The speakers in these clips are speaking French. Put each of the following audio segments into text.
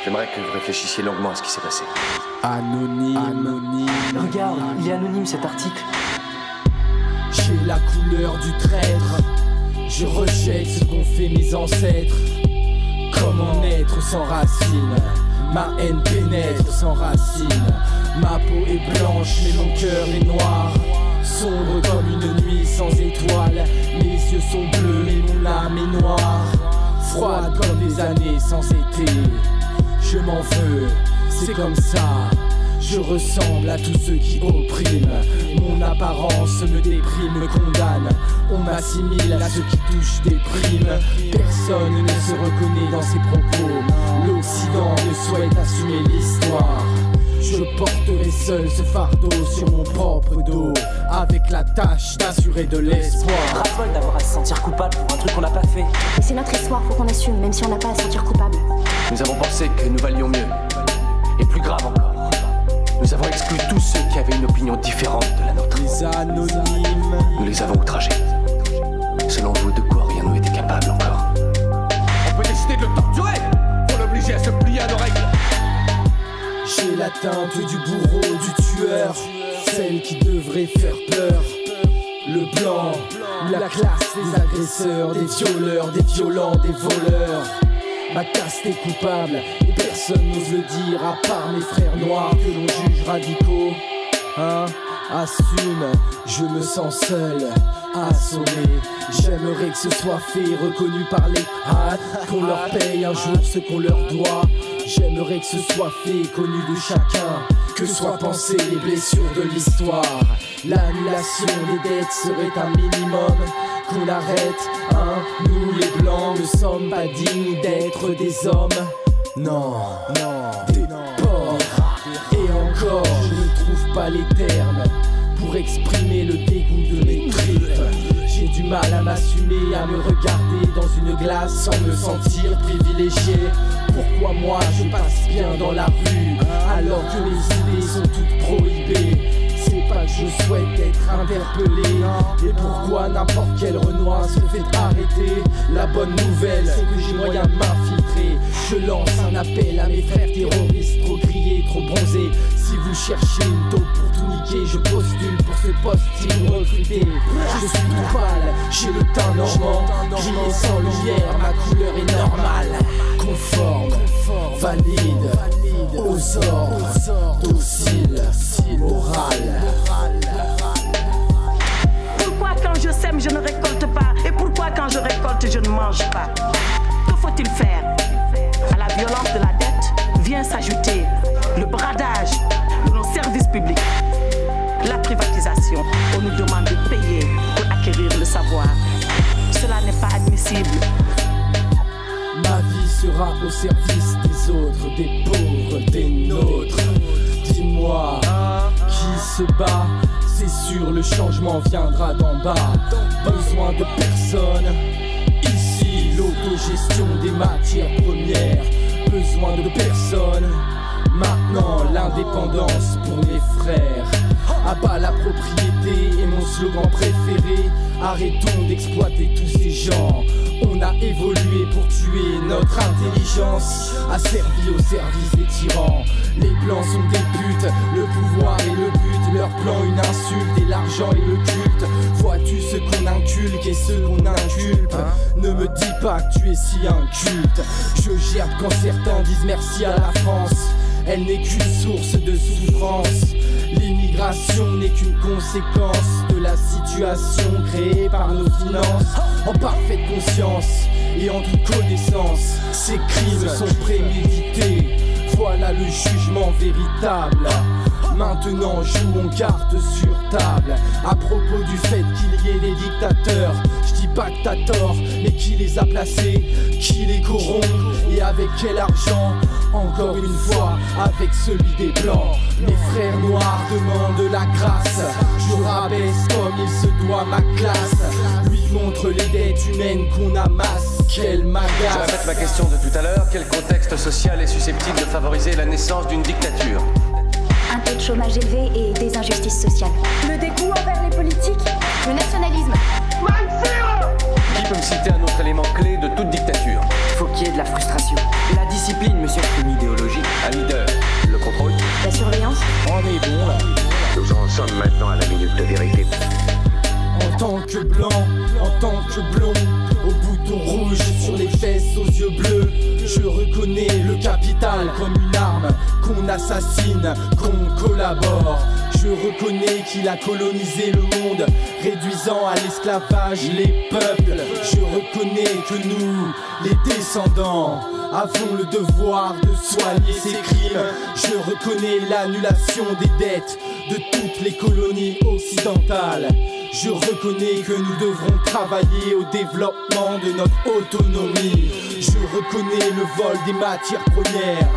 J'aimerais que vous réfléchissiez longuement à ce qui s'est passé. Anonyme. Regarde, il est anonyme cet article. J'ai la couleur du traître. Je rejette ce qu'ont fait mes ancêtres. Comment naître sans racines? Ma haine pénètre sans racines. Ma peau est blanche mais mon cœur est noir. Sombre comme une nuit sans étoiles. Mes yeux sont bleus mais mon âme est noire. Froide comme des années sans été. Je m'en veux, c'est comme ça. Je ressemble à tous ceux qui oppriment. Mon apparence me déprime, me condamne. On m'assimile à ceux qui touchent des primes. Personne ne se reconnaît dans ses propos. L'Occident ne souhaite assumer l'histoire. Je porterai seul ce fardeau sur mon propre dos, avec la tâche d'assurer de l'espoir. Ras-le-bol d'avoir à se sentir coupable pour un truc qu'on n'a pas fait. Et c'est notre histoire, faut qu'on assume, même si on n'a pas à se sentir coupable. Nous avons pensé que nous valions mieux. Et plus grave encore, nous avons exclu tous ceux qui avaient une opinion différente de la nôtre. Les anonymes. Nous les avons outragés. Selon vous, de quoi aurions-nous été capables encore? On peut décider de le torturer pour l'obliger à se plier à nos règles. J'ai la teinte du bourreau, du tueur, celle qui devrait faire peur. Le blanc, la classe des agresseurs, des violeurs, des violents, des voleurs. Ma caste est coupable et personne n'ose le dire à part mes frères noirs que l'on juge radicaux. Hein? Assume, je me sens seul, assommé. J'aimerais que ce soit fait, reconnu par les hâtes, qu'on leur paye un jour ce qu'on leur doit. J'aimerais que ce soit fait, connu de chacun, que soient pensées les blessures de l'histoire. L'annulation des dettes serait un minimum, qu'on arrête, hein. Nous les blancs ne sommes pas dignes d'être des hommes. Non, des porcs. Et encore, je ne trouve pas les termes pour exprimer le dégoût de mes tripes. J'ai du mal à m'assumer, à me regarder dans une glace sans me sentir privilégié. Pourquoi moi je passe bien dans la rue alors que mes idées sont toutes prohibées? C'est pas que je souhaite être interpellé. Et pourquoi n'importe quel Renoir se fait arrêter? La bonne nouvelle c'est que j'ai moyen de m'infiltrer. Je lance un appel à mes frères terroristes, trop grillés, trop bronzés. Si vous cherchez une taupe pour tout niquer, je postule pour ce poste si vous recrutez. Je suis tout pâle, j'ai le teint normand, grillé sans lumière, ma couleur est normale. Conforme, valide, aux ordres, docile, moral. Pourquoi quand je sème je ne récolte pas? Et pourquoi quand je récolte je ne mange pas? Que faut-il faire? À la violence de la dette vient s'ajouter le bradage de nos services publics, la privatisation. On nous demande de payer pour acquérir le savoir. Cela n'est pas admissible. Ma vie sera au service des autres, des pauvres, des nôtres. Dis-moi, qui se bat? C'est sûr, le changement viendra d'en bas. Besoin de personne. Ici, l'autogestion des matières premières. Besoin de personne. Maintenant, l'indépendance pour mes frères. À bas la propriété est mon slogan préféré. Arrêtons d'exploiter tous ces gens. On a évolué pour tuer notre intelligence, asservi au service des tyrans. Les blancs sont des putes, le pouvoir est le but. Leur plan une insulte et l'argent est le culte. Vois-tu ce qu'on inculque et ce qu'on inculpe? Ne me dis pas que tu es si inculte. Je gère quand certains disent merci à la France. Elle n'est qu'une source de souffrance. L'immigration n'est qu'une conséquence de la situation créée par nos finances. En parfaite conscience et en toute connaissance, ces crimes sont prémédités. Voilà le jugement véritable. Maintenant jouons carte sur table. À propos du fait qu'il y ait des dictateurs, je dis pas que t'as tort, mais qui les a placés, qui les corrompt et avec quel argent? Encore une fois, avec celui des blancs. Mes frères noirs demandent la grâce. Je rabaisse comme il se doit ma classe. Lui montre les dettes humaines qu'on amasse. Quelle magasse. Je répète ma question de tout à l'heure. Quel contexte social est susceptible de favoriser la naissance d'une dictature? Un taux de chômage élevé et des injustices sociales. Le dégoût envers les politiques. Le nationalisme. Qui peut me citer un autre élément clé de toute dictature? Il faut qu'il y ait de la frustration. La discipline. discipline, monsieur. Une idéologie, un leader, le contrôle. La surveillance. On est bon là. Nous en sommes maintenant à la minute de vérité. En tant que blanc, en tant que blond, au bouton rouge, sur les fesses, aux yeux bleus, je reconnais le capital comme une arme qu'on assassine, qu'on collabore. Je reconnais qu'il a colonisé le monde, réduisant à l'esclavage les peuples. Je reconnais que nous, les descendants, avons le devoir de soigner ces crimes. Je reconnais l'annulation des dettes de toutes les colonies occidentales. Je reconnais que nous devrons travailler au développement de notre autonomie. Je reconnais le vol des matières premières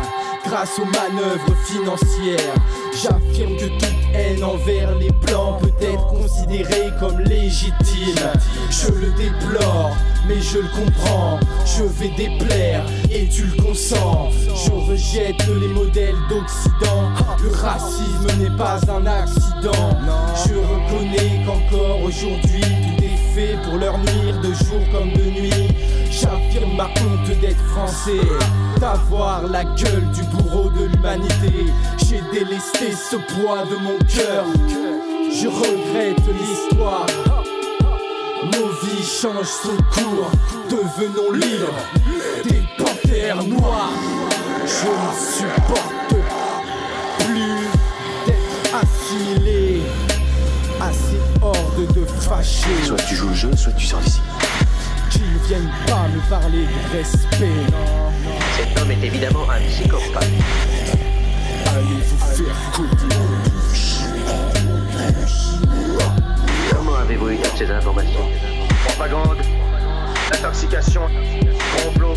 grâce aux manœuvres financières. J'affirme que toute haine envers les blancs peut être considérée comme légitime. Je le déplore, mais je le comprends. Je vais déplaire et tu le consens. Je rejette les modèles d'Occident. Le racisme n'est pas un accident. Je reconnais qu'encore aujourd'hui tout est fait pour leur nuire de jour comme de nuit. J'affirme ma honte d'être français, d'avoir la gueule du bourreau de l'humanité. J'ai délesté ce poids de mon cœur. Je regrette l'histoire. Nos vies changent son cours. Devenons libres, des panthères noires. Je ne supporte plus d'être assimilé à ces hordes de fâchés. Soit tu joues le jeu, soit tu sors d'ici. Qu'ils viennent pas me parler de respect. Cet homme est évidemment un psychopathe. Allez vous faire couper. Comment avez-vous eu toutes ces informations? Propagande, intoxication, complot,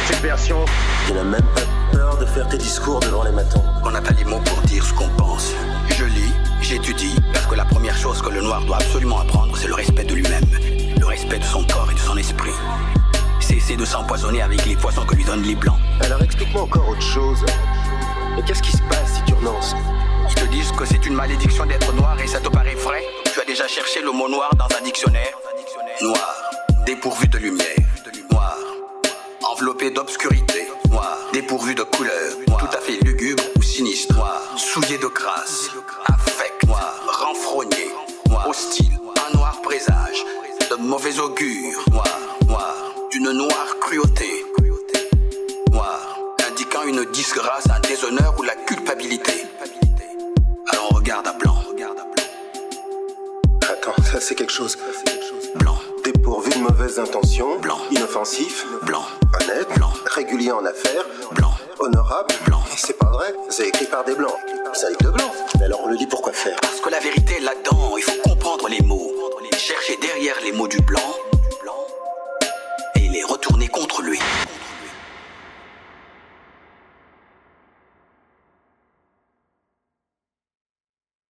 subversion. Tu n'as même pas peur de faire tes discours devant les matons. On n'a pas les mots pour dire ce qu'on pense. Je lis, j'étudie, parce que la première chose que le noir doit absolument apprendre, c'est le respect de lui-même, le respect de son corps et de son esprit. Cesser de s'empoisonner avec les poissons que lui donnent les blancs. Alors explique-moi encore autre chose. Mais qu'est-ce qui se passe si tu renonces? Ils te disent que c'est une malédiction d'être noir et ça te paraît vrai? Tu as déjà cherché le mot noir dans un dictionnaire? Noir, dépourvu de lumière. Noir, enveloppé d'obscurité. Noir, dépourvu de couleur. Tout à fait lugubre ou sinistre. Noir, souillé de crasse. Affect. Noir, renfrogné. Noir, hostile. Un noir présage de mauvais augure. Noir, d'une noire cruauté. Noir, indiquant une disgrâce, un déshonneur ou la culpabilité. Alors on regarde à blanc. Attends, ça c'est quelque chose. Blanc. Dépourvu de mauvaises intentions. Blanc. Inoffensif. Blanc. Honnête. Blanc. Régulier en affaires. Blanc. Honorable. Blanc. C'est pas vrai, c'est écrit par des blancs. C'est avec de blancs. Mais alors on le lit pour quoi faire? Parce que la vérité est là-dedans, il faut comprendre les mots. Chercher derrière les mots du blanc et les retourner contre lui.